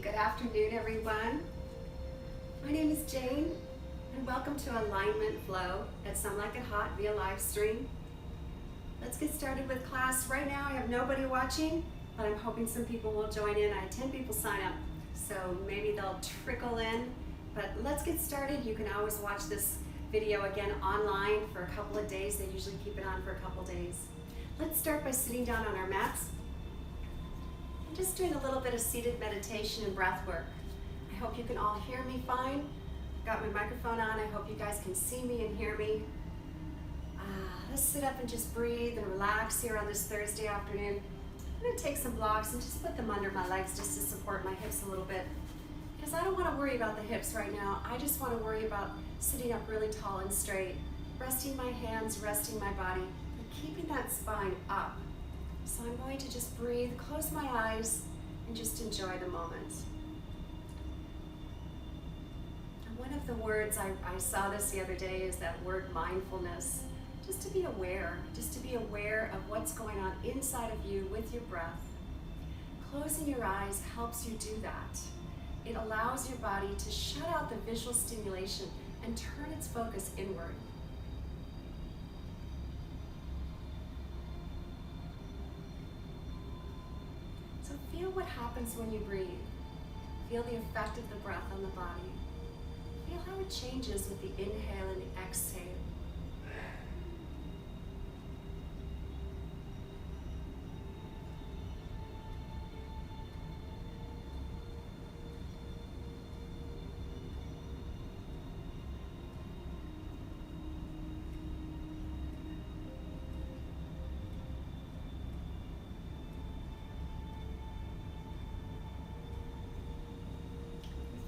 Good afternoon, everyone. My name is Jayne, and welcome to Alignment Flow at Some Like It Hot via live stream. Let's get started with class. Right now, I have nobody watching, but I'm hoping some people will join in. I had 10 people sign up, so maybe they'll trickle in. But let's get started. You can always watch this video again online for a couple of days. They usually keep it on for a couple of days. Let's start by sitting down on our mats. I'm just doing a little bit of seated meditation and breath work. I hope you can all hear me fine. I've got my microphone on. I hope you guys can see me and hear me. Let's sit up and just breathe and relax here on this Thursday afternoon. I'm going to take some blocks and just put them under my legs just to support my hips a little bit. Because I don't want to worry about the hips right now. I just want to worry about sitting up really tall and straight, resting my hands, resting my body, and keeping that spine up. So I'm going to just breathe, close my eyes, and just enjoy the moment. And one of the words, I saw this the other day, is that word mindfulness. Just to be aware of what's going on inside of you with your breath. Closing your eyes helps you do that. It allows your body to shut out the visual stimulation and turn its focus inward. So feel what happens when you breathe. Feel the effect of the breath on the body. Feel how it changes with the inhale and the exhale.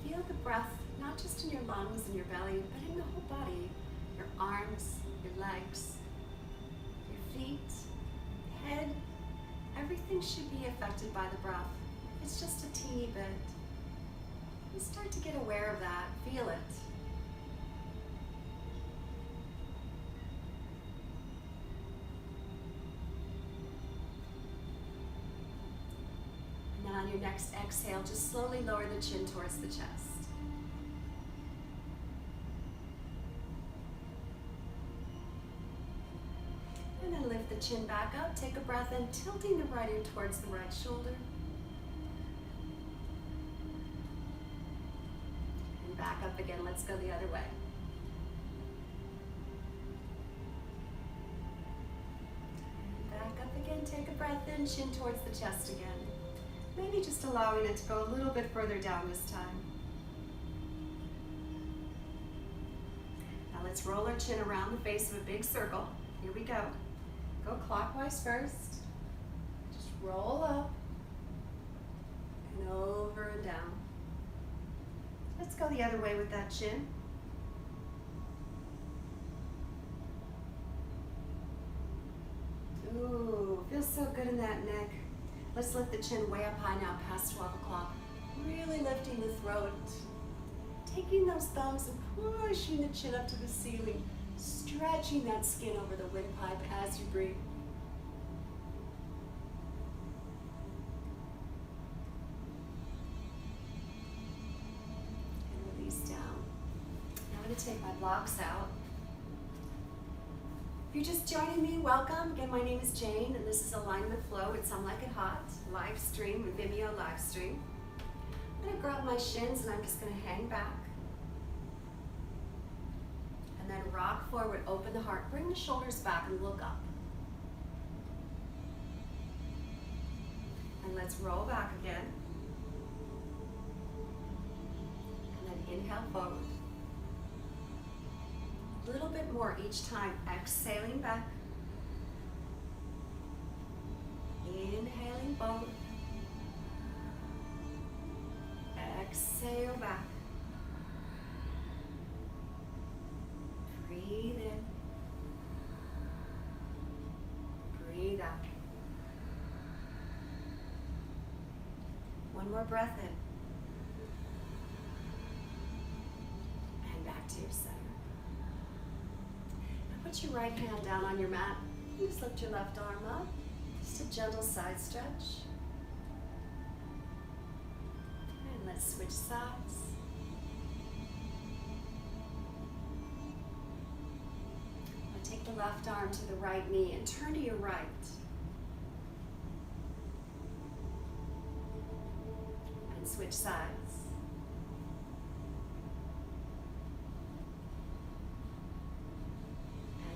Feel the breath, not just in your lungs and your belly, but in the whole body. Your arms, your legs, your feet, head. Everything should be affected by the breath. It's just a teeny bit. You start to get aware of that. Feel it. And then on your next exhale, just slowly lower the chin towards the chest. And then lift the chin back up, take a breath in, tilting the right ear towards the right shoulder. And back up again, let's go the other way. And back up again, take a breath in, chin towards the chest again. Maybe just allowing it to go a little bit further down this time. Now let's roll our chin around the face of a big circle. Here we go. Go clockwise first. Just roll up and over and down. Let's go the other way with that chin. Ooh, feels so good in that neck. Let's lift the chin way up high now, past 12 o'clock. Really lifting the throat. Taking those thumbs and pushing the chin up to the ceiling. Stretching that skin over the windpipe as you breathe. And release down. Now I'm going to take my blocks out. If you're just joining me, welcome. Again, my name is Jayne, and this is Alignment Flow at Some Like It Hot, live stream, Vimeo live stream. I'm going to grab my shins and I'm just going to hang back. And then rock forward, open the heart, bring the shoulders back and look up. And let's roll back again. And then inhale forward. A little bit more each time, exhaling back. Inhaling forward. Exhale back. Breathe in. Breathe out. One more breath in. And back to your center. Now put your right hand down on your mat. Just lift your left arm up. Just a gentle side stretch. And let's Let's switch sides. Now take the left arm to the right knee and turn to your right. And switch sides.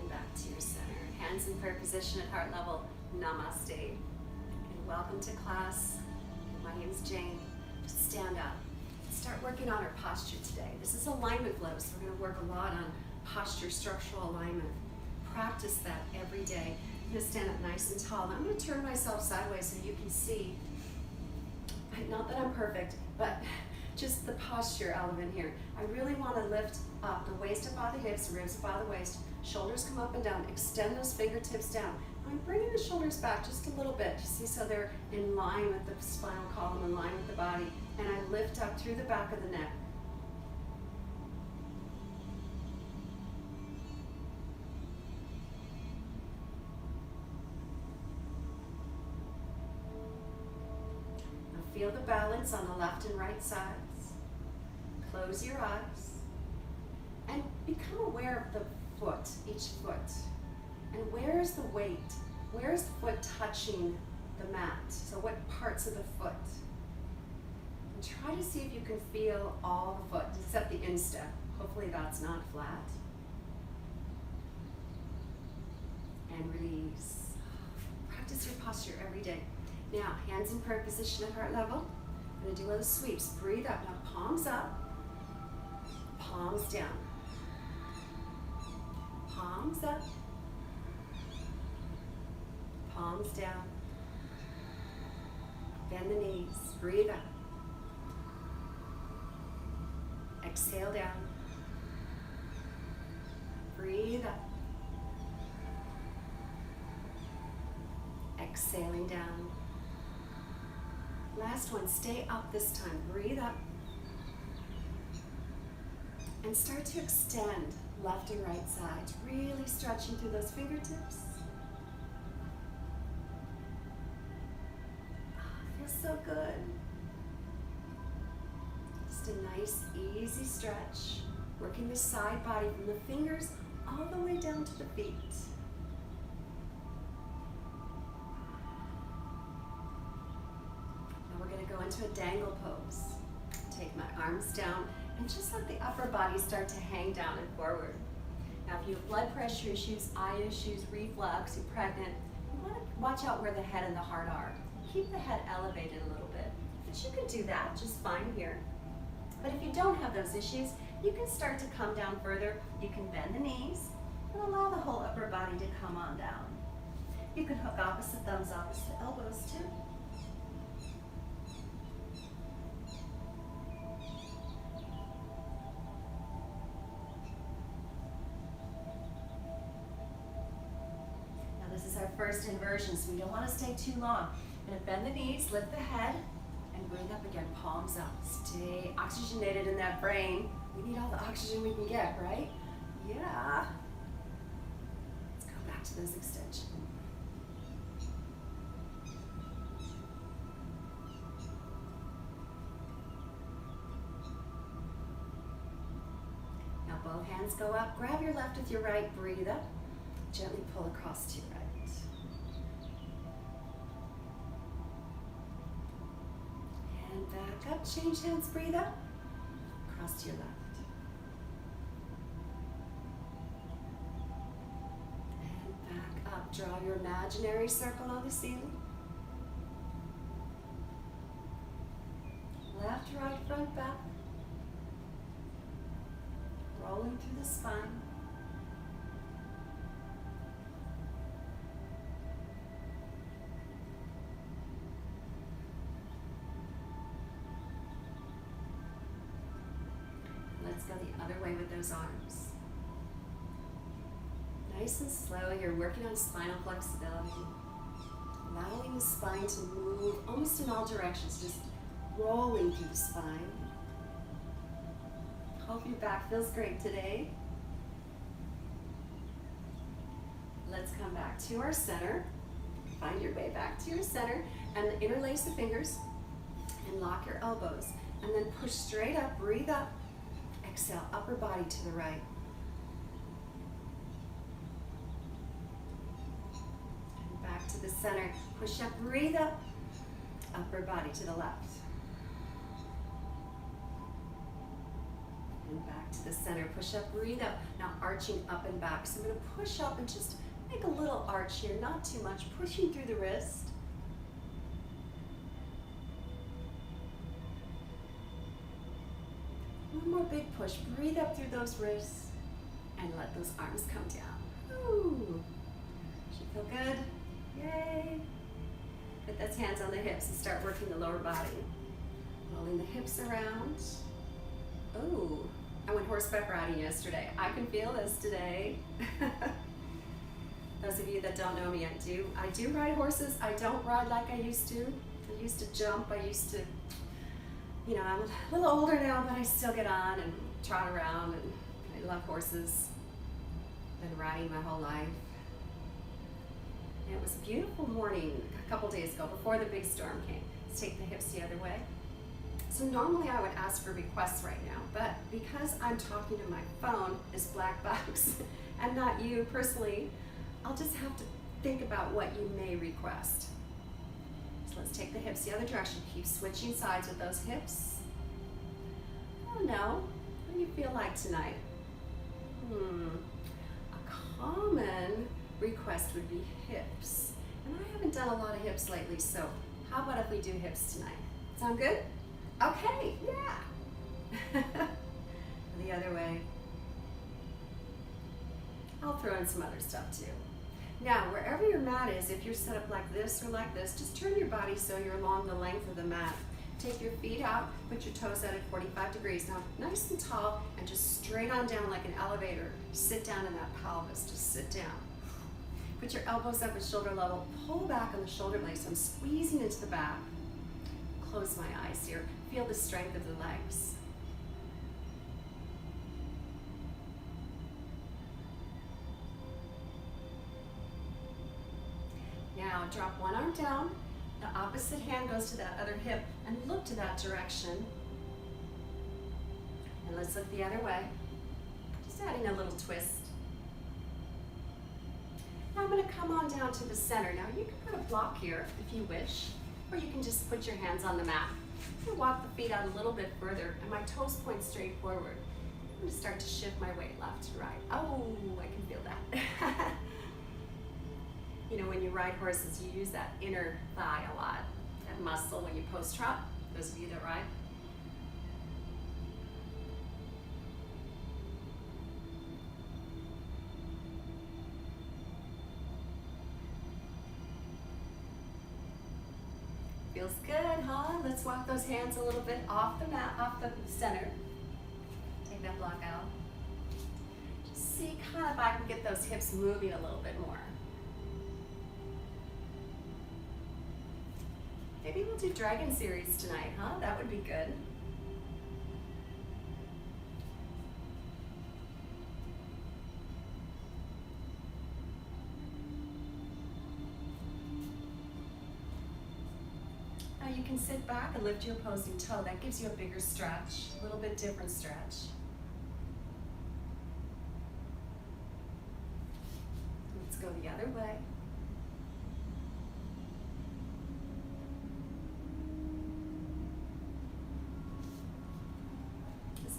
And back to your center. Hands in prayer position at heart level. Namaste. And welcome to class. My name is Jayne. Just stand up. Start working on our posture today. This is alignment flow, so we're going to work a lot on posture, structural alignment. Practice that every day. I'm going to stand up nice and tall. Now I'm going to turn myself sideways so you can see. Not that I'm perfect, but just the posture element here. I really want to lift up the waist up by the hips, ribs up by the waist, shoulders come up and down. Extend those fingertips down. I'm bringing the shoulders back just a little bit, you see, so they're in line with the spinal column, in line with the body, and I lift up through the back of the neck. Now feel the balance on the left and right sides. Close your eyes and become aware of the foot, each foot. And where is the weight? Where is the foot touching the mat? So what parts of the foot? And try to see if you can feel all the foot, except the instep. Hopefully that's not flat. And release. Practice your posture every day. Now, hands in prayer position at heart level. I'm going to do little sweeps. Breathe up. Now, palms up. Palms down. Palms up. Palms down. Bend the knees. Breathe up. Exhale down. Breathe up. Exhaling down. Last one. Stay up this time. Breathe up. And start to extend left and right sides. Really stretching through those fingertips. So good. Just a nice, easy stretch. Working the side body from the fingers all the way down to the feet. Now we're going to go into a dangle pose. Take my arms down and just let the upper body start to hang down and forward. Now if you have blood pressure issues, eye issues, reflux, you're pregnant, you want to watch out where the head and the heart are. Keep the head elevated a little bit, but you can do that just fine here. But if you don't have those issues, you can start to come down further. You can bend the knees and allow the whole upper body to come on down. You can hook opposite thumbs, opposite elbows too. Now this is our first inversion, so we don't want to stay too long. I'm going to bend the knees, lift the head, and breathe up again, palms up. Stay oxygenated in that brain. We need all the oxygen we can get, right? Yeah. Let's go back to those extensions. Now both hands go up. Grab your left with your right, breathe up. Gently pull across to your right. Back up, change hands, breathe up, cross to your left. And back up, draw your imaginary circle on the ceiling. Left, right, front, back. Rolling through the spine. Let's go the other way with those arms. Nice and slow, you're working on spinal flexibility. Allowing the spine to move almost in all directions, just rolling through the spine. Hope your back feels great today. Let's come back to our center. Find your way back to your center and interlace the fingers and lock your elbows. And then push straight up, breathe up. Exhale, upper body to the right. And back to the center. Push up, breathe up. Upper body to the left. And back to the center. Push up, breathe up. Now arching up and back. So I'm going to push up and just make a little arch here, not too much. Pushing through the wrist. One more big push. Breathe up through those wrists and let those arms come down. Ooh. Should feel good. Yay. Put those hands on the hips and start working the lower body. Rolling the hips around. Ooh. I went horseback riding yesterday. I can feel this today. Those of you that don't know me, I do ride horses. I don't ride like I used to. I used to jump. I used to, you know, I'm a little older now, but I still get on and trot around, and I love horses. Been riding my whole life. And it was a beautiful morning a couple days ago before the big storm came. Let's take the hips the other way. So normally I would ask for requests right now, but because I'm talking to my phone, this black box, and not you personally, I'll just have to think about what you may request. So let's take the hips the other direction. Keep switching sides with those hips. I don't know. What do you feel like tonight? A common request would be hips. And I haven't done a lot of hips lately, so how about if we do hips tonight? Sound good? Okay, yeah. The other way. I'll throw in some other stuff too. Now, wherever your mat is, if you're set up like this or like this, just turn your body so you're along the length of the mat. Take your feet out, put your toes out at 45 degrees. Now, nice and tall, and just straight on down like an elevator. Sit down in that pelvis, just sit down. Put your elbows up at shoulder level, pull back on the shoulder blades. So I'm squeezing into the back. Close my eyes here. Feel the strength of the legs. Now drop one arm down, the opposite hand goes to that other hip, and look to that direction. And let's look the other way. Just adding a little twist. Now I'm going to come on down to the center. Now you can put a block here if you wish, or you can just put your hands on the mat. I'm going to walk the feet out a little bit further, and my toes point straight forward. I'm going to start to shift my weight left and right. Oh, I can feel that. You know, when you ride horses, you use that inner thigh a lot, that muscle when you post trot, those of you that ride. Feels good, huh? Let's walk those hands a little bit off the mat, off the center. Take that block out. Just see kind of if I can get those hips moving a little bit more. Maybe we'll do Dragon Series tonight, huh? That would be good. Now you can sit back and lift your opposing toe. That gives you a bigger stretch, a little bit different stretch. Let's go the other way.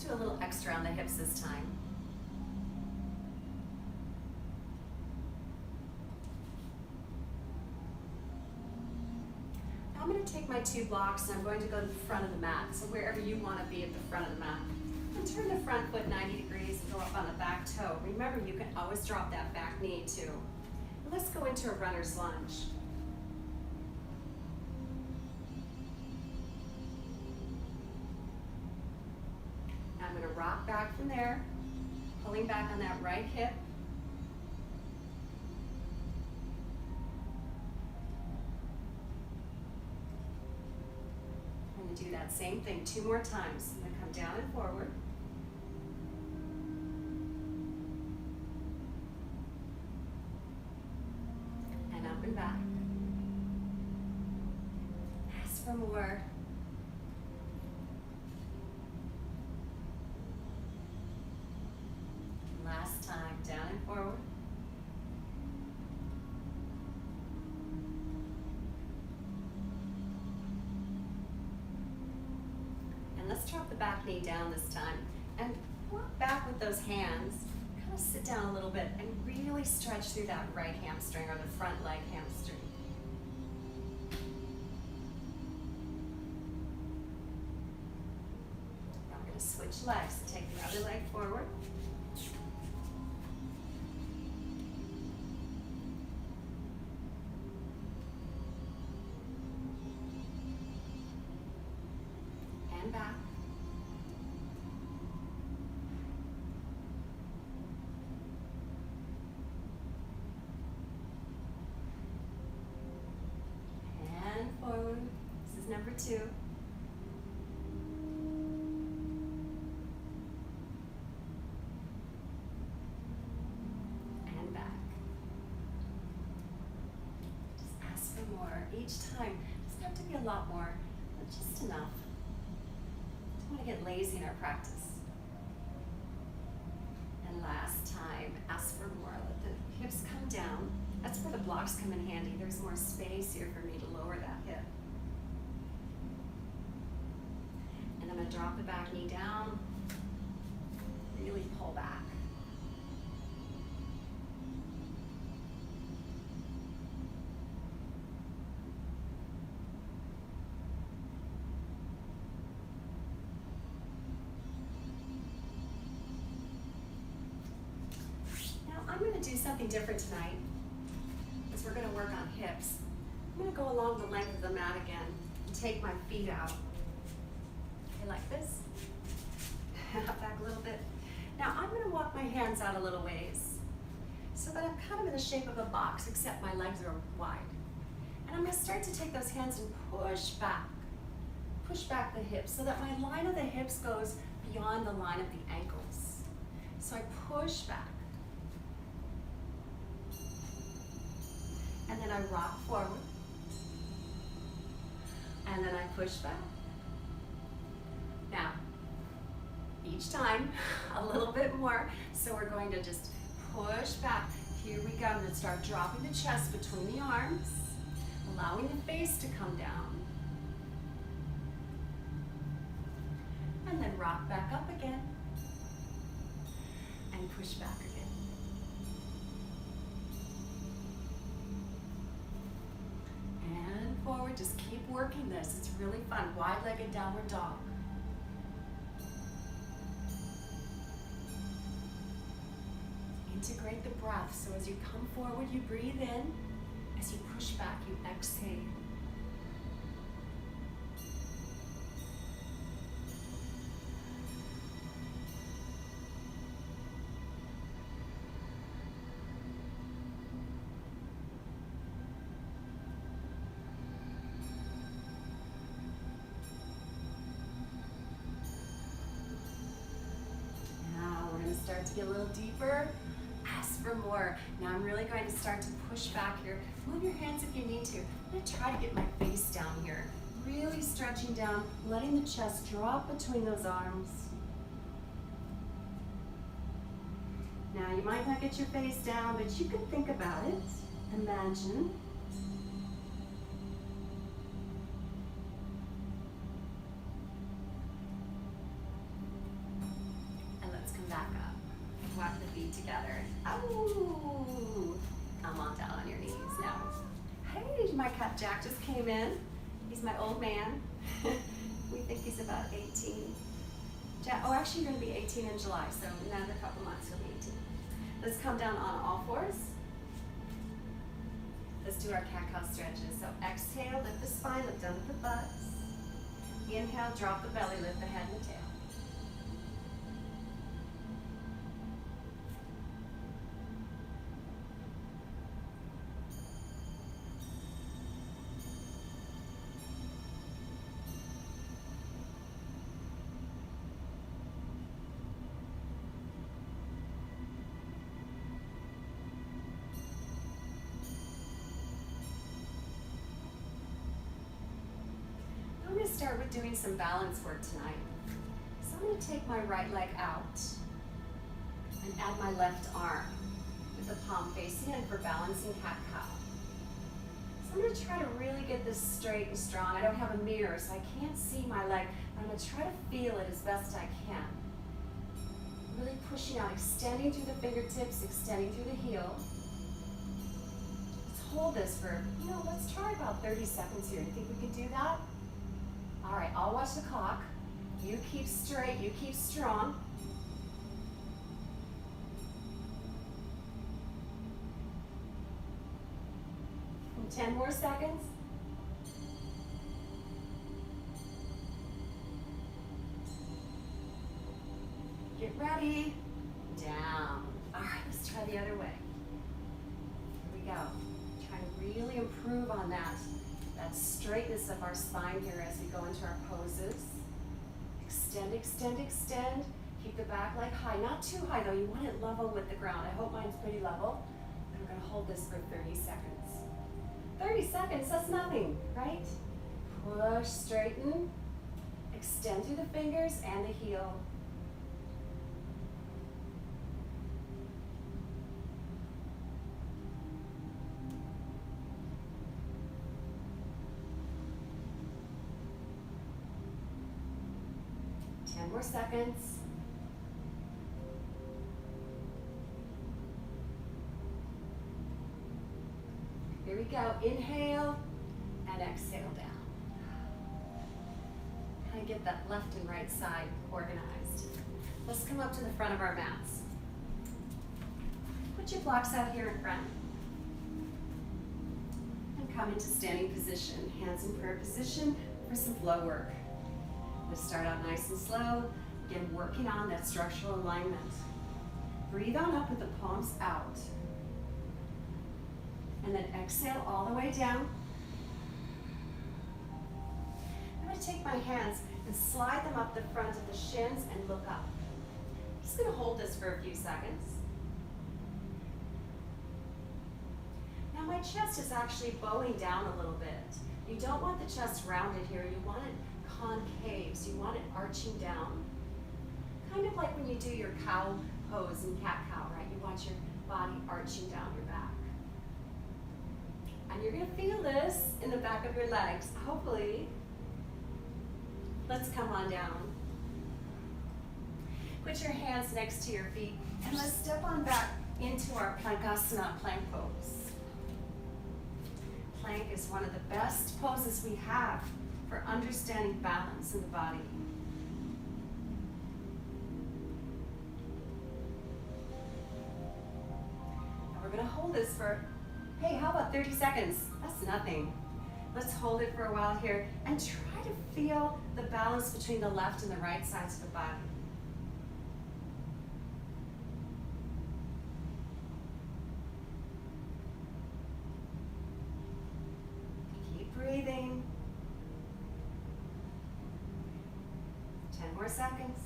Do a little extra on the hips this time. Now I'm going to take my two blocks and I'm going to go to the front of the mat. So wherever you want to be at the front of the mat. And turn the front foot 90 degrees and go up on the back toe. Remember, you can always drop that back knee too. Let's go into a runner's lunge. I'm going to rock back from there, pulling back on that right hip. I'm going to do that same thing 2 more times. I'm going to come down and forward. And up and back. Ask for more. drop the back knee down this time and walk back with those hands. Kind of sit down a little bit and really stretch through that right hamstring or the front leg hamstring. Now we're going to switch legs. Take the other leg forward. And back. And forward. This is number 2. And back. Just ask for more each time. It doesn't have to be a lot more, but just enough. Don't want to get lazy in our practice. And last time, ask for more. Let the hips come down. That's where the blocks come in handy. There's more space here for me to lower that hip. And I'm going to drop the back knee down. Really pull back. I'm going to do something different tonight, because we're going to work on hips. I'm going to go along the length of the mat again and take my feet out. Okay, like this. Back a little bit. Now I'm going to walk my hands out a little ways so that I'm kind of in the shape of a box, except my legs are wide. And I'm going to start to take those hands and push back the hips so that my line of the hips goes beyond the line of the ankles. So I push back. And then I rock forward. And then I push back. Now, each time, a little bit more. So we're going to just push back. Here we go. I'm going to start dropping the chest between the arms, allowing the face to come down. And then rock back up again. And push back again. And forward, just keep working this. It's really fun. Wide-legged downward dog. Integrate the breath. So as you come forward, you breathe in. As you push back, you exhale. Start to get a little deeper. Ask for more. Now I'm really going to start to push back here. Move your hands if you need to. I'm going to try to get my face down here. Really stretching down, letting the chest drop between those arms. Now you might not get your face down, but you can think about it. Imagine. Walk the feet together. Oh, come on down on your knees now. Hey, my cat Jack just came in. He's my old man. We think he's about 18. Jack, oh, actually, you're going to be 18 in July, so in another couple months he'll be 18. Let's come down on all fours. Let's do our cat-cow stretches. So exhale, lift the spine, lift under the butt. Inhale, drop the belly, lift the head and the tail. I'm going to start with doing some balance work tonight. So I'm going to take my right leg out and add my left arm with the palm facing in for balancing cat-cow. So I'm going to try to really get this straight and strong. I don't have a mirror, so I can't see my leg. I'm going to try to feel it as best I can. Really pushing out, extending through the fingertips, extending through the heel. Let's hold this for, let's try about 30 seconds here. You think we can do that? All right, I'll watch the clock. You keep straight, you keep strong. 10 more seconds. Get ready. Down. All right, let's try the other way. Here we go. Try to really improve on that straightness of our spine here as we go into our poses. Extend, extend, extend. Keep the back leg high. Not too high though. You want it level with the ground. I hope mine's pretty level. And we're going to hold this for 30 seconds. 30 seconds, that's nothing, right? Push, straighten, extend through the fingers and the heel. More seconds. Here we go. Inhale and exhale down. Kind of get that left and right side organized. Let's come up to the front of our mats. Put your blocks out here in front. And come into standing position. Hands in prayer position for some flow work. We'll start out nice and slow. Again, working on that structural alignment. Breathe on up with the palms out. And then exhale all the way down. I'm going to take my hands and slide them up the front of the shins and look up. I'm just going to hold this for a few seconds. Now my chest is actually bowing down a little bit. You don't want the chest rounded here. You want it concave, so you want it arching down. Kind of like when you do your cow pose in cat-cow, right? You want your body arching down your back. And you're going to feel this in the back of your legs, hopefully. Let's come on down. Put your hands next to your feet, and let's step on back into our Bhakasana plank pose. Plank is one of the best poses we have for understanding balance in the body. Now we're going to hold this for, hey, how about 30 seconds? That's nothing. Let's hold it for a while here and try to feel the balance between the left and the right sides of the body. Keep breathing. 10 more seconds.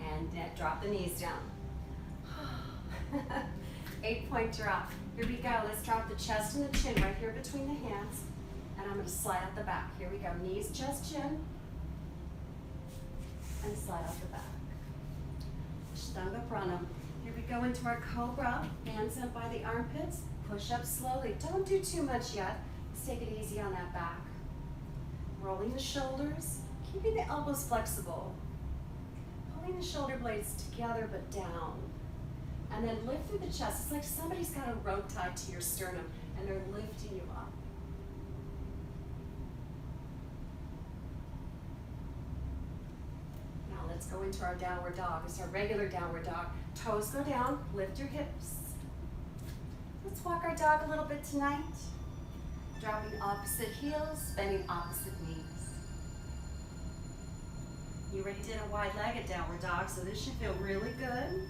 And drop the knees down. 8-point drop. Here we go. Let's drop the chest and the chin right here between the hands. And I'm going to slide out the back. Here we go. Knees, chest, chin. And slide out the back. Ashtanga pranam. Here we go into our cobra. Hands up by the armpits. Push up slowly. Don't do too much yet. Let's take it easy on that back. Rolling the shoulders. Keeping the elbows flexible. Pulling the shoulder blades together but down. And then lift through the chest. It's like somebody's got a rope tied to your sternum and they're lifting you up. Now let's go into our downward dog. It's our regular downward dog. Toes go down, lift your hips. Let's walk our dog a little bit tonight. Dropping opposite heels, bending opposite knees. You already did a wide-legged downward dog, so this should feel really good.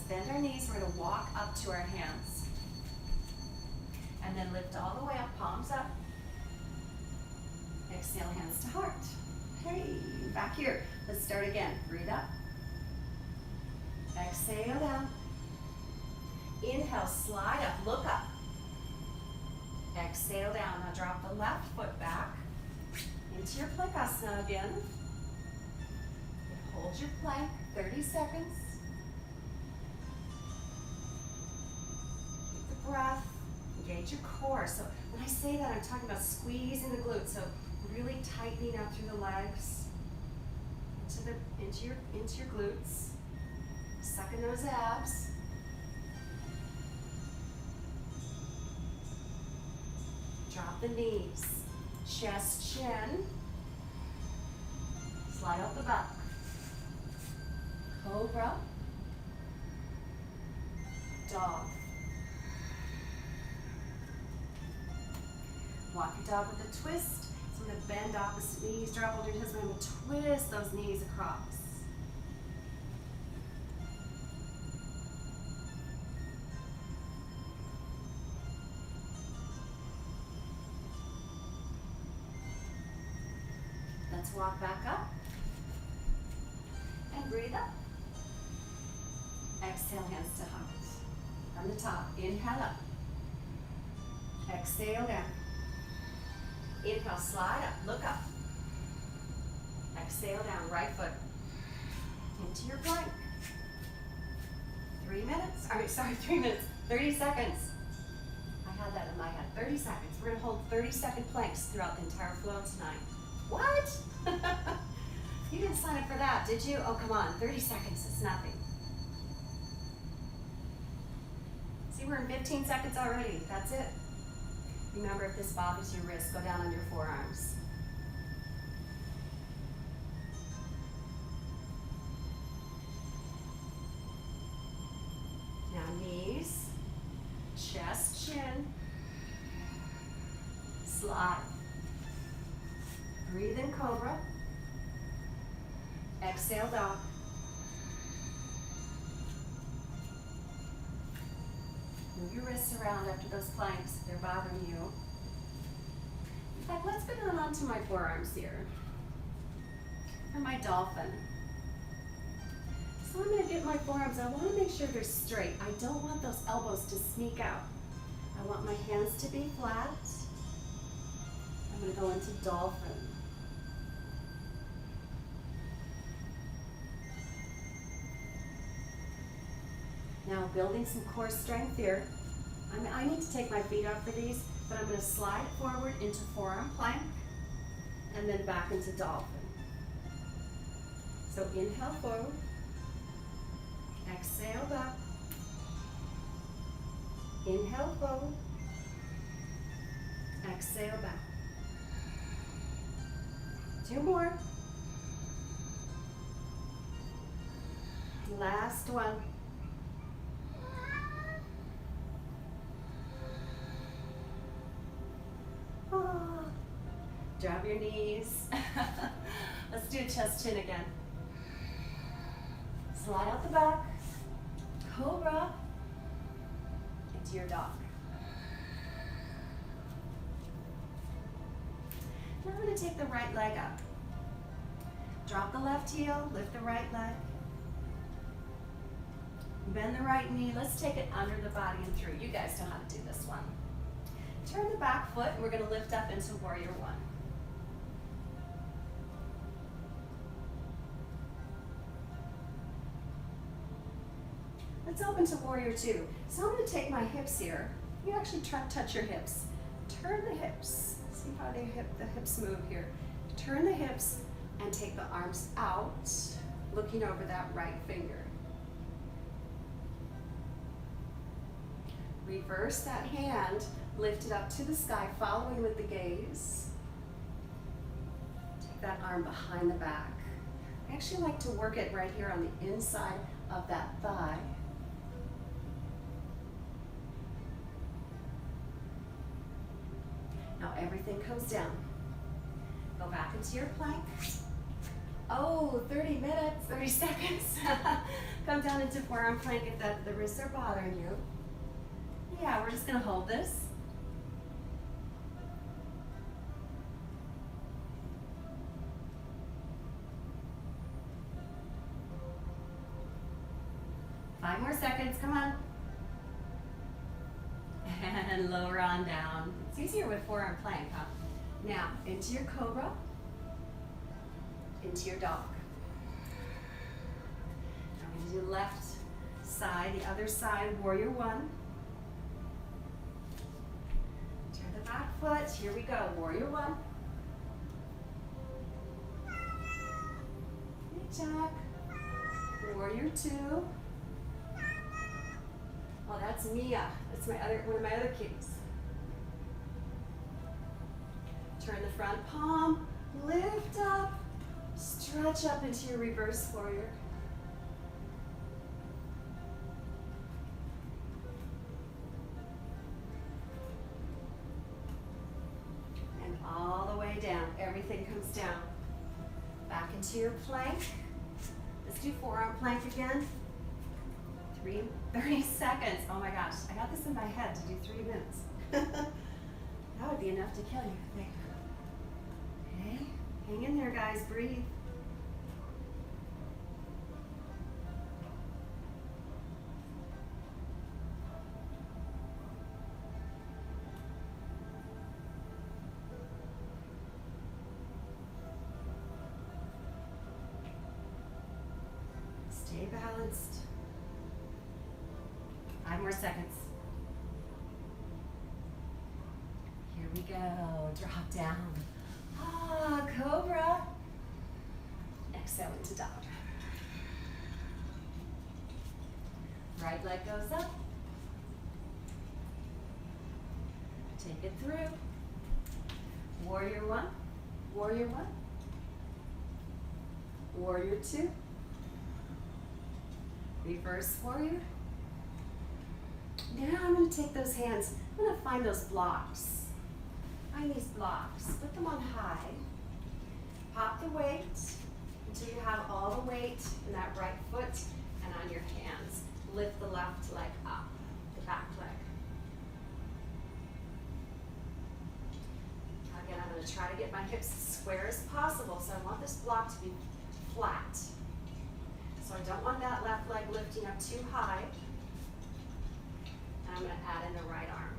Bend our knees, we're going to walk up to our hands. And then lift all the way up, palms up. Exhale, hands to heart. Hey, back here. Let's start again. Breathe up. Exhale down. Inhale, slide up, look up. Exhale down. Now drop the left foot back into your Bhakasana again. Hold your plank, 30 seconds. Keep the breath, engage your core. So when I say that, I'm talking about squeezing the glutes. So really tightening up through the legs, into your glutes, sucking those abs. Drop the knees, chest, chin. Slide out the back. Cobra. Dog. Walk your dog with a twist. So I'm going to bend opposite knees, drop over your hips. I'm going to twist those knees across. Let's walk back up. And breathe up. Exhale, hands to heart. From the top, inhale up. Exhale down. Inhale, slide up, look up. Exhale down, right foot into your plank. 3 minutes, 30 seconds. I had that in my head, 30 seconds. We're gonna hold 30-second planks throughout the entire flow tonight. What? You didn't sign up for that, did you? Oh, come on, 30 seconds is nothing. See, we're in 15 seconds already, that's it. Remember, if this bothers your wrist, go down on your forearms. Now knees, chest, chin, slide. Breathe in cobra. Exhale, dog. Move your wrists around after those planks if they're bothering you. In fact, let's go down onto my forearms here. For my dolphin. So I'm going to get my forearms. I want to make sure they're straight. I don't want those elbows to sneak out. I want my hands to be flat. I'm going to go into dolphin. Now building some core strength here. I need to take my feet out for these, but I'm going to slide forward into forearm plank and then back into dolphin. So inhale forward, exhale back, inhale forward, exhale back. 2 more. Last one. Drop your knees. Let's do chest chin again. Slide out the back. Cobra. Into your dog. Now I'm going to take the right leg up. Drop the left heel, lift the right leg. Bend the right knee. Let's take it under the body and through. You guys know how to do this one. Turn the back foot and we're going to lift up into warrior one. Let's open to warrior two. So I'm going to take my hips here. You actually touch your hips. Turn the hips. See how the hips move here. Turn the hips and take the arms out, looking over that right finger. Reverse that hand, lift it up to the sky, following with the gaze. Take that arm behind the back. I actually like to work it right here on the inside of that thigh. Now everything comes down. Go back into your plank. Oh, 30 minutes, 30 seconds. Come down into forearm plank if the wrists are bothering you. Yeah, we're just gonna hold this. Five more seconds, come on. And lower on down. It's easier with forearm plank, huh? Now, into your cobra, into your dog. Now we're going to do left side, the other side, warrior one. Turn the back foot, here we go, warrior one. Good job. Warrior two. Oh, that's Mia. That's one of my other kitties. Turn the front palm, lift up, stretch up into your reverse warrior. And all the way down, everything comes down. Back into your plank. Let's do forearm plank again. 30 seconds. Oh my gosh, I got this in my head to do 3 minutes. That would be enough to kill you, I think. Okay, hang in there, guys, breathe. Stay balanced. 5 more seconds. Here we go. Drop down. Ah, cobra. Exhale into dog. Right leg goes up. Take it through. Warrior one. Warrior one. Warrior two. Reverse warrior. Now I'm going to take those hands, I'm going to find those blocks. Find these blocks, put them on high. Pop the weight until you have all the weight in that right foot and on your hands. Lift the left leg up, the back leg. Again, I'm going to try to get my hips as square as possible, so I want this block to be flat. So I don't want that left leg lifting up too high. And I'm going to add in the right arm.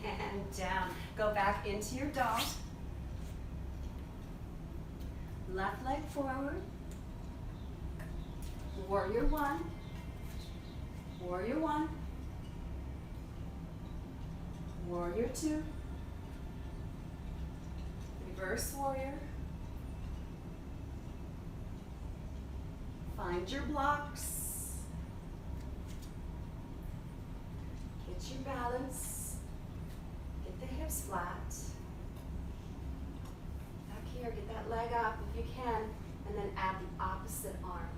And down. Go back into your dog. Left leg forward. Warrior one. Warrior one. Warrior two. Reverse warrior. Find your blocks. Get your balance. Get the hips flat. Back here, get that leg up if you can, and then add the opposite arm.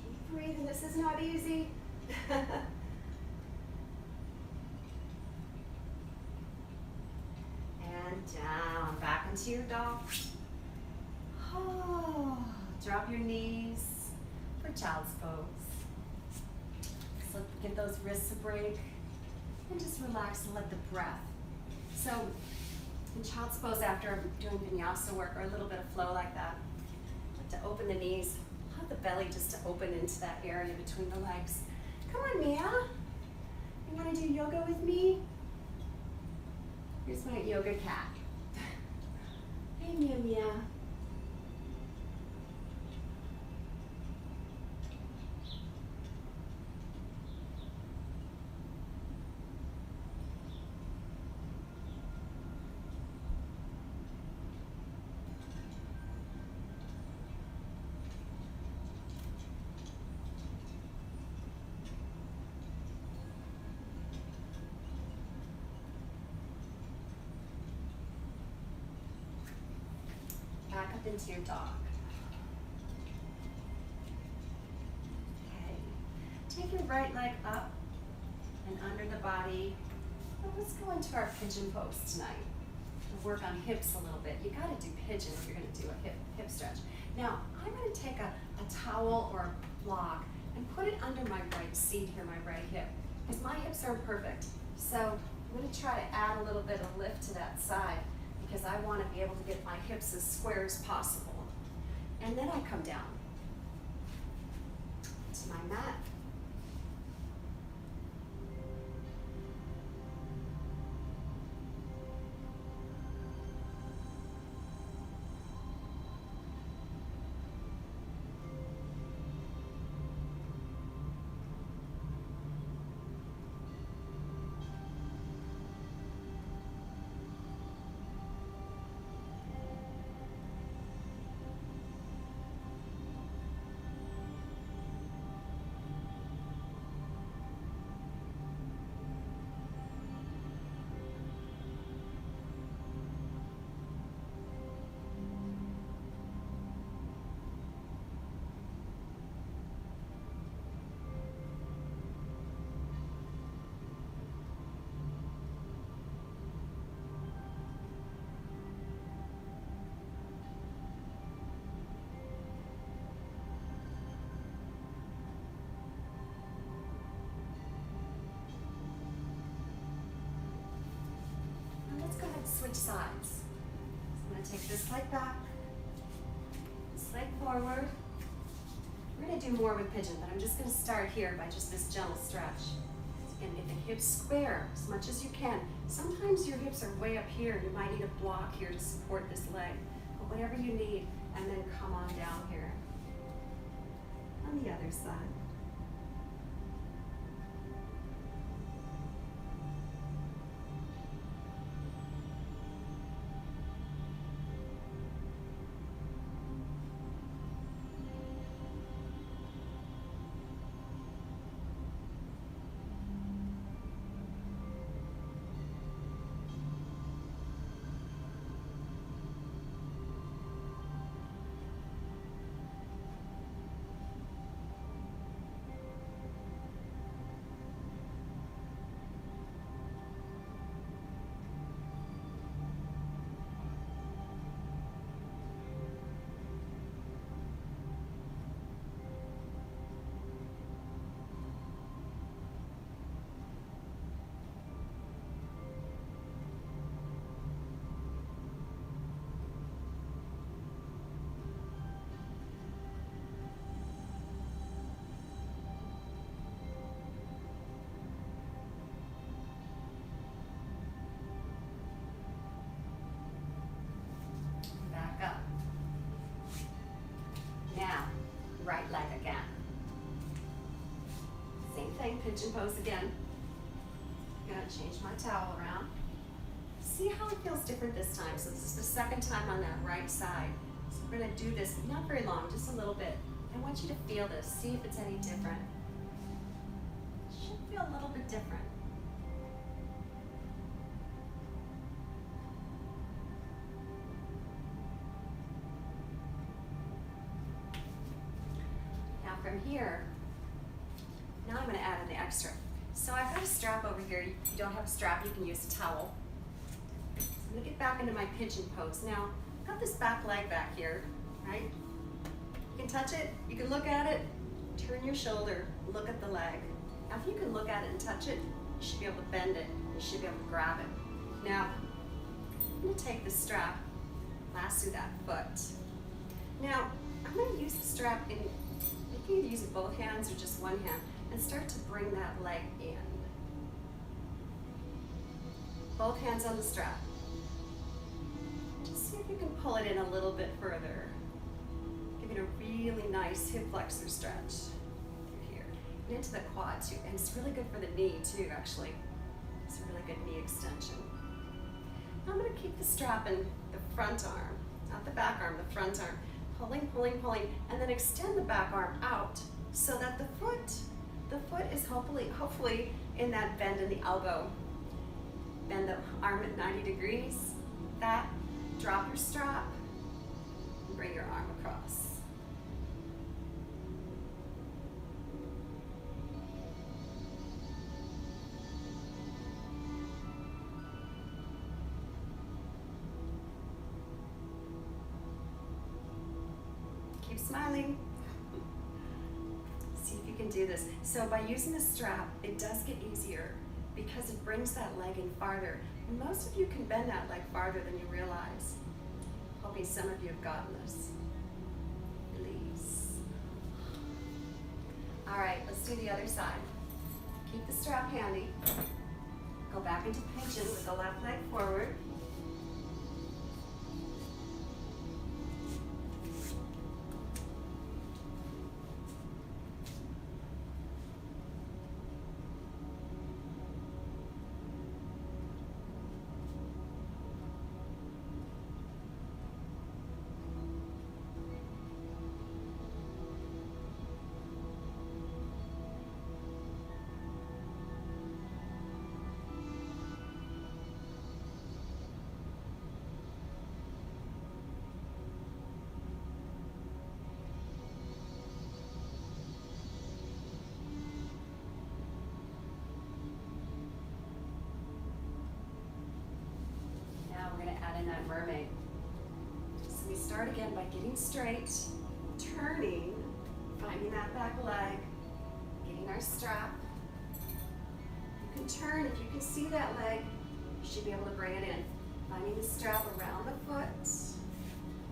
Keep breathing, this is not easy. Down, back into your dog. Oh, drop your knees for child's pose. So give those wrists a break and just relax and let the breath. So in child's pose, after I'm doing vinyasa work or a little bit of flow like that, I like to open the knees, allow the belly just to open into that area between the legs. Come on, Mia. You want to do yoga with me? Here's my yoga cat. Hey, Mia Mia. Back up into your dog. Okay. Take your right leg up and under the body Now let's go into our pigeon pose tonight. We'll work on hips a little bit. You gotta do pigeon if you're gonna do a hip stretch. Now, I'm gonna take a towel or a block and put it under my right seat here, my right hip, because my hips aren't perfect. So I'm gonna try to add a little bit of lift to that side because I wanna be able to get my hips as square as possible. And then I come down to my mat. Let's go ahead and switch sides. So I'm going to take this leg back, this leg forward. We're going to do more with pigeon, but I'm just going to start here by just this gentle stretch. So again, get the hips square as much as you can. Sometimes your hips are way up here. You might need a block here to support this leg, but whatever you need, and then come on down here. On the other side. Right leg again. Same thing, pigeon pose again. I'm gonna change my towel around. See how it feels different this time. So this is the second time on that right side. So we're gonna do this, not very long, just a little bit. I want you to feel this, see if it's any different. It should feel a little bit different. From here, now I'm going to add in the extra. So I've got a strap over here. If you don't have a strap, you can use a towel. So I'm going to get back into my pigeon pose. Now, I've got this back leg back here, right? You can touch it, you can look at it, turn your shoulder, look at the leg. Now, if you can look at it and touch it, you should be able to bend it. You should be able to grab it. Now, I'm going to take the strap, lasso that foot. Now, I'm going to use the strap in. You can either use it both hands or just one hand and start to bring that leg in. Both hands on the strap. Just see if you can pull it in a little bit further. Giving a really nice hip flexor stretch through here and into the quad too. And it's really good for the knee too, actually. It's a really good knee extension. Now I'm going to keep the strap in the front arm, not the back arm, the front arm. Pulling, pulling, pulling, and then extend the back arm out so that the foot is hopefully in that bend in the elbow. Bend the arm at 90 degrees. That, drop your strap, and bring your arm across. Keep smiling. See if you can do this. So by using the strap, it does get easier because it brings that leg in farther. And most of you can bend that leg farther than you realize. Hoping some of you have gotten this. Release. All right, let's do the other side. Keep the strap handy. Go back into pigeon with the left leg forward. We're going to add in that mermaid. So we start again by getting straight, turning, finding that back leg, getting our strap. You can turn, if you can see that leg, you should be able to bring it in. Finding the strap around the foot,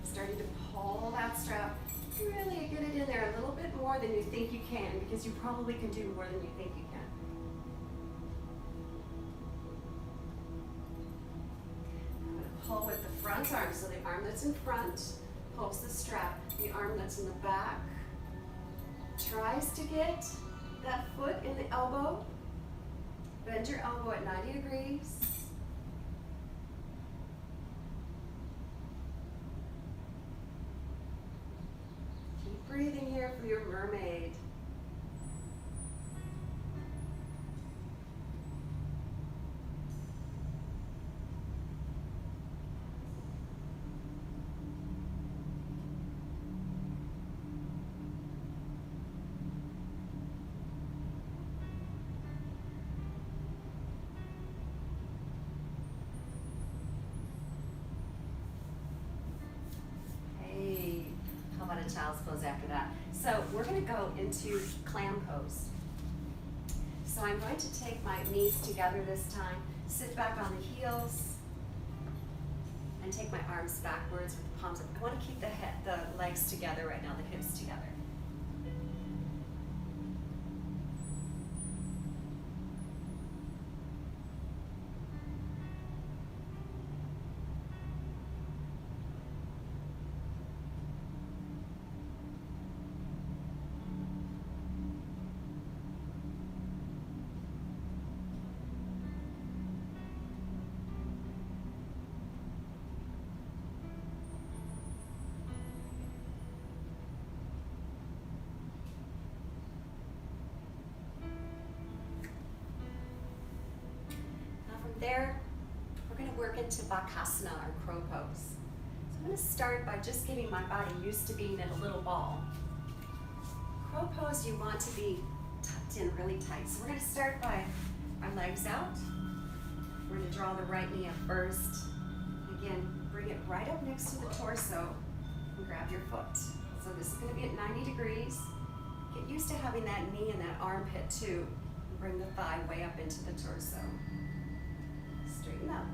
starting to pull that strap, really get it in there a little bit more than you think you can, because you probably can do more than you think you can. Pull with the front arm, so the arm that's in front pulls the strap. The arm that's in the back tries to get that foot in the elbow. Bend your elbow at 90 degrees. Keep breathing here for your mermaid. Child's pose after that. So we're going to go into clam pose. So I'm going to take my knees together this time, sit back on the heels, and take my arms backwards with the palms up. I want to keep the legs together right now, the hips together. There, we're going to work into Bhakasana, or crow pose. So I'm going to start by just getting my body used to being in a little ball. Crow pose, you want to be tucked in really tight. So we're going to start by our legs out. We're going to draw the right knee up first. Again, bring it right up next to the torso and grab your foot. So this is going to be at 90 degrees. Get used to having that knee in that armpit too. And bring the thigh way up into the torso. Straighten up.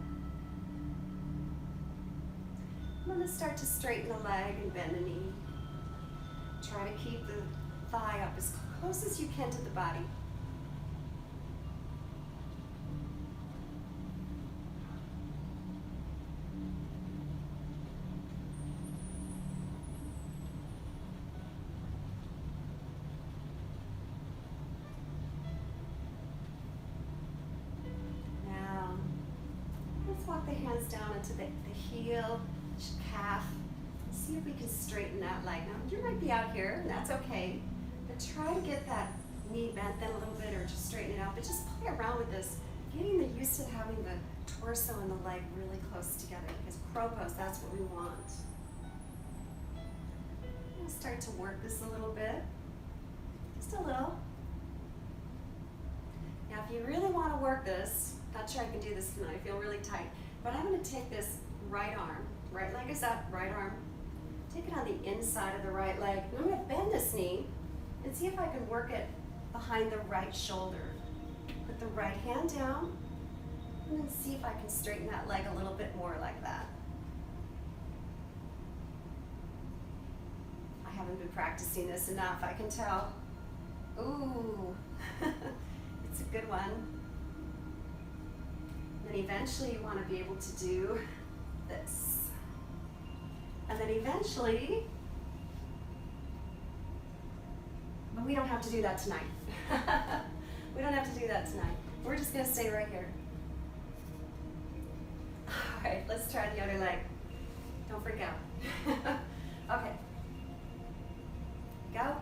I'm going to start to straighten the leg and bend the knee. Try to keep the thigh up as close as you can to the body. Walk the hands down into the heel, calf. See if we can straighten that leg. Now, you might be out here, and that's okay, but try to get that knee bent then a little bit, or just straighten it out, but just play around with this, getting used to having the torso and the leg really close together, because crow pose, that's what we want. I'm gonna start to work this a little bit, just a little. Now, if you really want to work this, not sure I can do this tonight, I feel really tight. But I'm going to take this right arm, right leg is up, right arm. Take it on the inside of the right leg. And I'm going to bend this knee and see if I can work it behind the right shoulder. Put the right hand down and then see if I can straighten that leg a little bit more like that. I haven't been practicing this enough, I can tell. Ooh, it's a good one. And then eventually you want to be able to do this. And then eventually, but we don't have to do that tonight. We don't have to do that tonight. We're just going to stay right here. All right, let's try the other leg. Don't freak out. Okay. Go.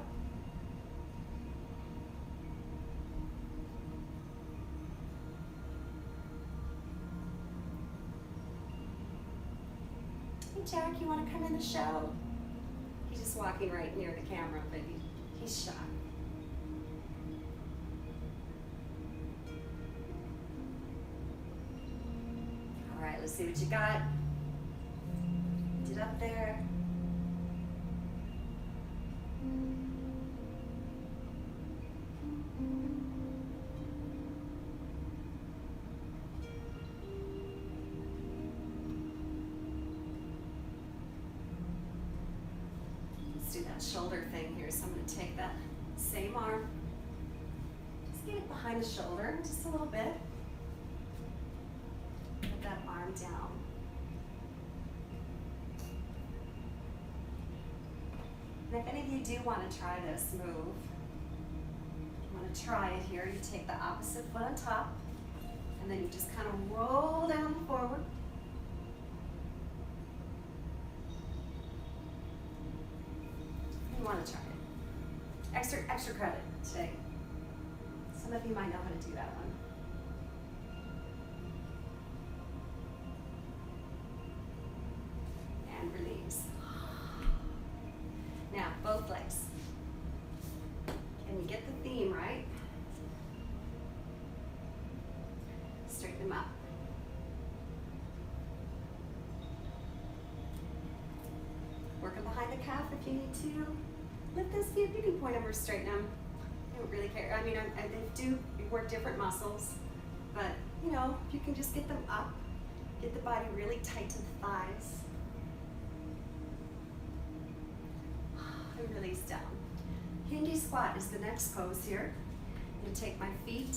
Hey Jack, you want to come in the show? He's just walking right near the camera, but he's shy. All right, let's see what you got. Get up there. Let's do that shoulder thing here. So I'm going to take that same arm, just get it behind the shoulder just a little bit. Put that arm down. And if any of you do want to try this move, you want to try it here, you take the opposite foot on top, and then you just kind of roll down forward. You want to try it. Extra credit today. Some of you might know how to do that one. And release. Now, both legs. Can you get the theme, right? Straighten them up. Working behind the calf if you need to. Lift those feet. You can point them or straighten them. I don't really care. I mean, they do work different muscles, but you know, if you can just get them up, get the body really tight to the thighs. And release down. Hindi squat is the next pose here. I'm going to take my feet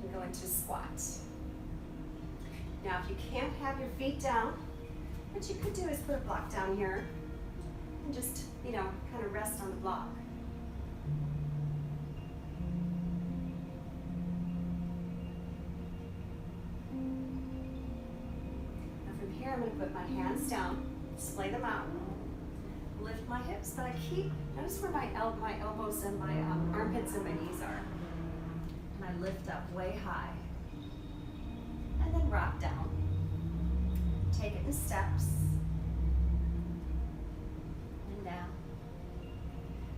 and go into squat. Now, if you can't have your feet down, what you could do is put a block down here and just, you know, kind of rest on the block. Now from here, I'm going to put my hands down, splay them out, lift my hips, but I keep, notice where my elbows and my armpits and my knees are. And I lift up way high. And then rock down. Take it in steps. And down.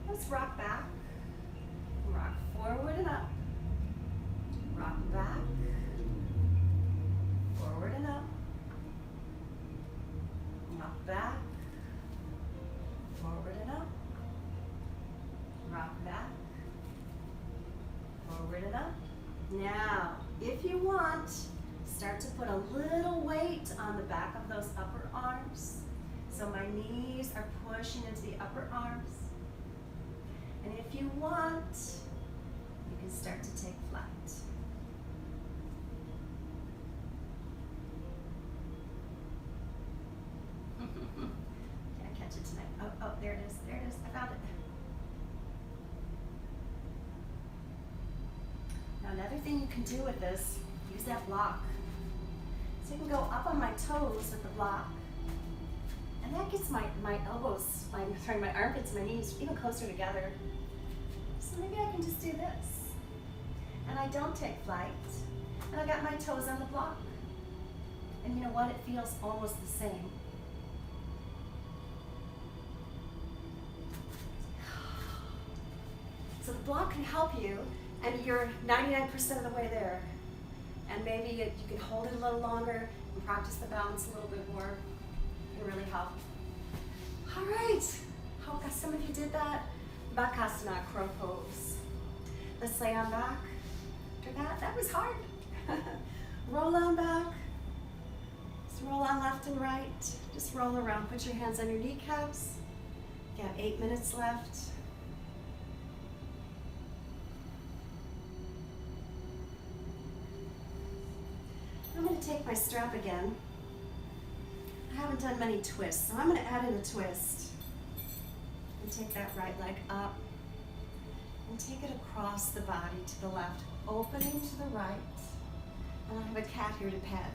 Let's rock back. Rock forward and up. Rock back. Forward and up. Rock back. Forward and up. Rock back. Forward and up. Now, if you want, start to put a little weight on the back of those upper arms. So my knees are pushing into the upper arms. And if you want, you can start to take flight. Can't catch it tonight. Oh, there it is. There it is. I found it. Now another thing you can do with this, use that block. So you can go up on my toes with the block. And that gets my elbows, my armpits, my knees even closer together. So maybe I can just do this. And I don't take flight. And I got my toes on the block. And you know what? It feels almost the same. So the block can help you, and you're 99% of the way there. And maybe you can hold it a little longer and practice the balance a little bit more. It can really help. All right. Oh, some of you did that. Bhakasana, crow pose. Let's lay on back. After that was hard. Roll on back. Just roll on left and right. Just roll around. Put your hands on your kneecaps. You have 8 minutes left. I'm going to take my strap again. I haven't done many twists, so I'm going to add in a twist. And take that right leg up. And take it across the body to the left, opening to the right. And I have a cat here to pet.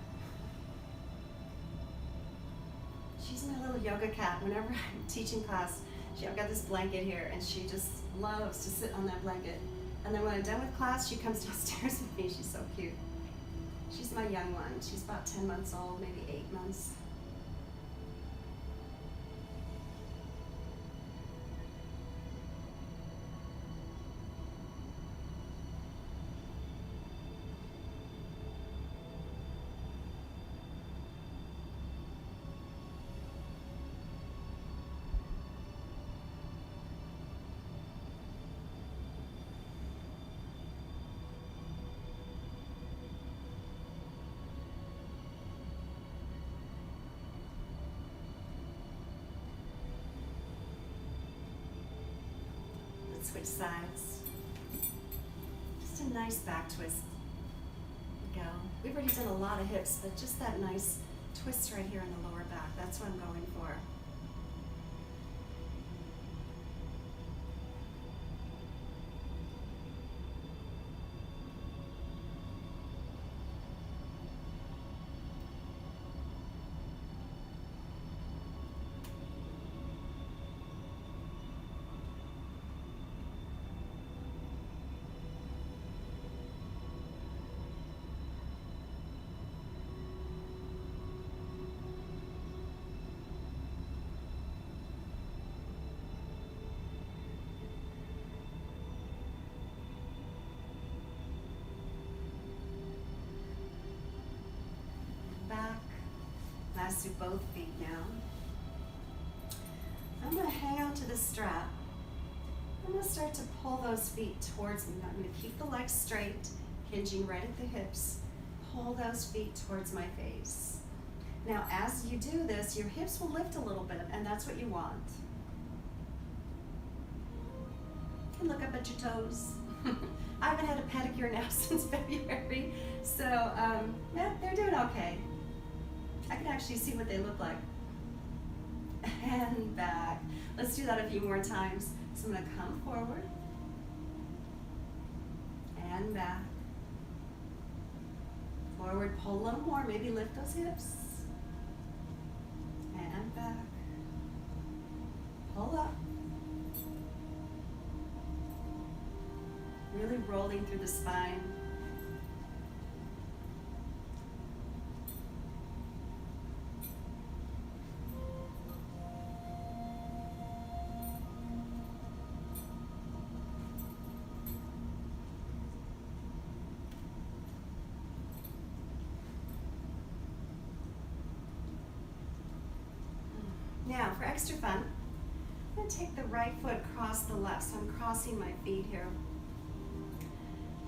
She's my little yoga cat. Whenever I'm teaching class, I've got this blanket here, and she just loves to sit on that blanket. And then when I'm done with class, she comes downstairs with me. She's so cute. She's my young one. She's about 10 months old, maybe 8 months. Switch sides. Just a nice back twist. There we go. We've already done a lot of hips, but just that nice twist right here in the lower back. That's what I'm going for. Back. Let's do both feet now. I'm going to hang on to the strap. I'm going to start to pull those feet towards me. I'm going to keep the legs straight, hinging right at the hips. Pull those feet towards my face. Now, as you do this, your hips will lift a little bit, and that's what you want. And look up at your toes. I haven't had a pedicure now since February, so yeah, they're doing okay. I can actually see what they look like. And back. Let's do that a few more times. So I'm going to come forward. And back. Forward, pull a little more. Maybe lift those hips. And back. Pull up. Really rolling through the spine. Now, for extra fun, I'm going to take the right foot across the left. So I'm crossing my feet here.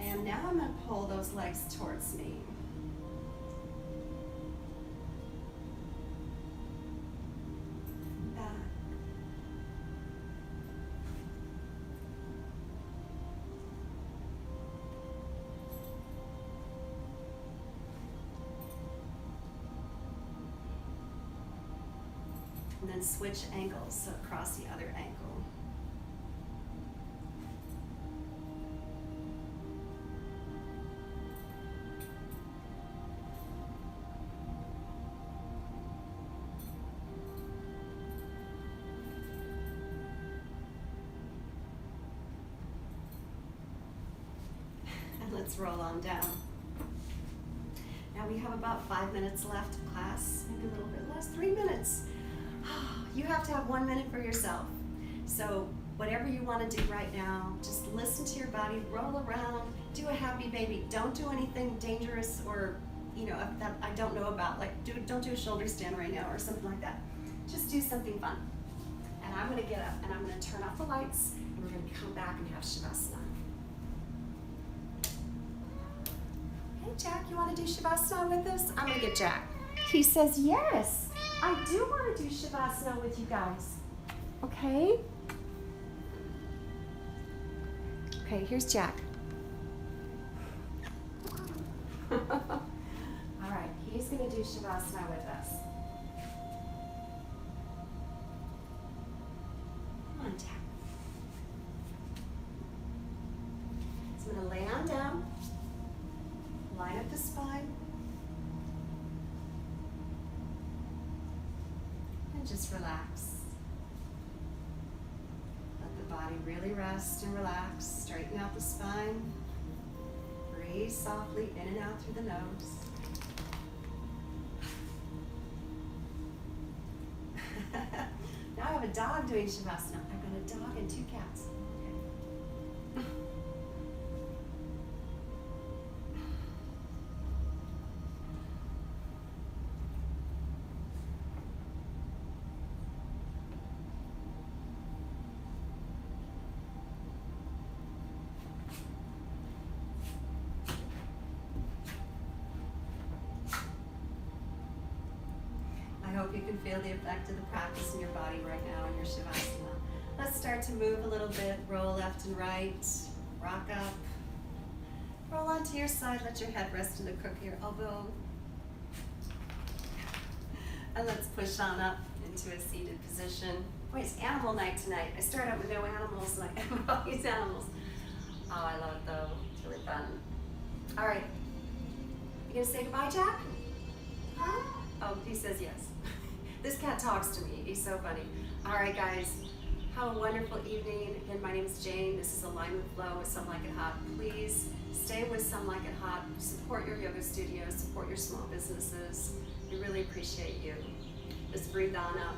And now I'm going to pull those legs towards me. Back. And then switch ankles, so across the other ankle. And let's roll on down. Now we have about 5 minutes left of class, maybe a little bit less, 3 minutes. You have to have 1 minute for yourself. So whatever you want to do right now, just listen to your body, roll around, do a happy baby. Don't do anything dangerous or, that I don't know about. Like don't do a shoulder stand right now or something like that. Just do something fun. And I'm going to get up and I'm going to turn off the lights and we're going to come back and have Shavasana. Hey Jack, you want to do Shavasana with us? I'm going to get Jack. He says, yes, I do want to do Shavasana with you guys. Okay? Okay, here's Jack. All right, he's going to do Shavasana with us. Come on, Jack. So I'm going to lay on down, line up the spine, and just relax. Let the body really rest and relax. Straighten out the spine. Breathe softly in and out through the nose. Now I have a dog doing Shavasana. I've got a dog and 2 cats. Okay. I hope you can feel the effect of the practice in your body right now in your Shavasana. Let's start to move a little bit. Roll left and right. Rock up. Roll onto your side. Let your head rest in the crook of your elbow. And let's push on up into a seated position. Boy, it's animal night tonight. I start out with no animals and I have all these animals. Oh, I love it though. It's really fun. All right. You gonna say goodbye, Jack? Huh? Oh, he says yes. This cat talks to me. He's so funny. All right, guys. Have a wonderful evening. Again, my name is Jayne. This is Alignment Flow with Some Like It Hot. Please stay with Some Like It Hot. Support your yoga studios. Support your small businesses. We really appreciate you. Just breathe on up.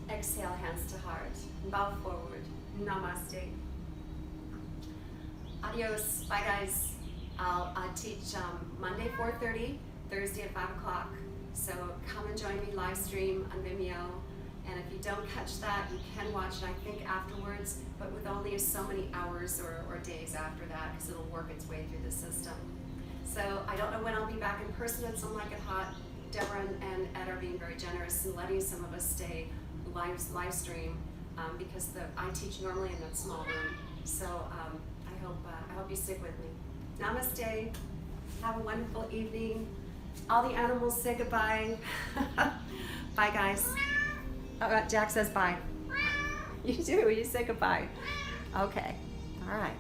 Exhale, hands to heart. Bow forward. Namaste. Adios. Bye, guys. I'll teach Monday 4:30, Thursday at 5 o'clock. So come and join me live stream on Vimeo. And if you don't catch that, you can watch it, I think, afterwards, but with only so many hours or days after that, because it'll work its way through the system. So I don't know when I'll be back in person at Some Like It Hot. Deborah and Ed are being very generous and letting some of us stay live stream because I teach normally in that small room. So I hope you stick with me. Namaste. Have a wonderful evening. All the animals say goodbye. Bye, guys. Jack says bye. You do. You say goodbye. Okay. All right.